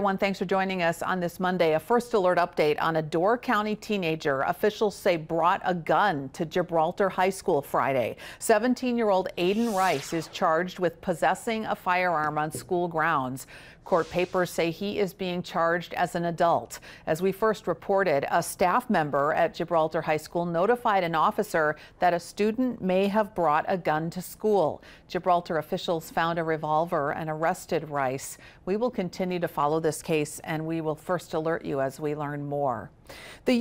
Thanks for joining us on this Monday. A first alert update on a Door County teenager officials say brought a gun to Gibraltar High School Friday. 17-year-old Aidan Rice is charged with possessing a firearm on school grounds. Court papers say he is being charged as an adult. As we first reported, a staff member at Gibraltar High School notified an officer that a student may have brought a gun to school. Gibraltar officials found a revolver and arrested Rice. We will continue to follow this case, and we will first alert you as we learn more. The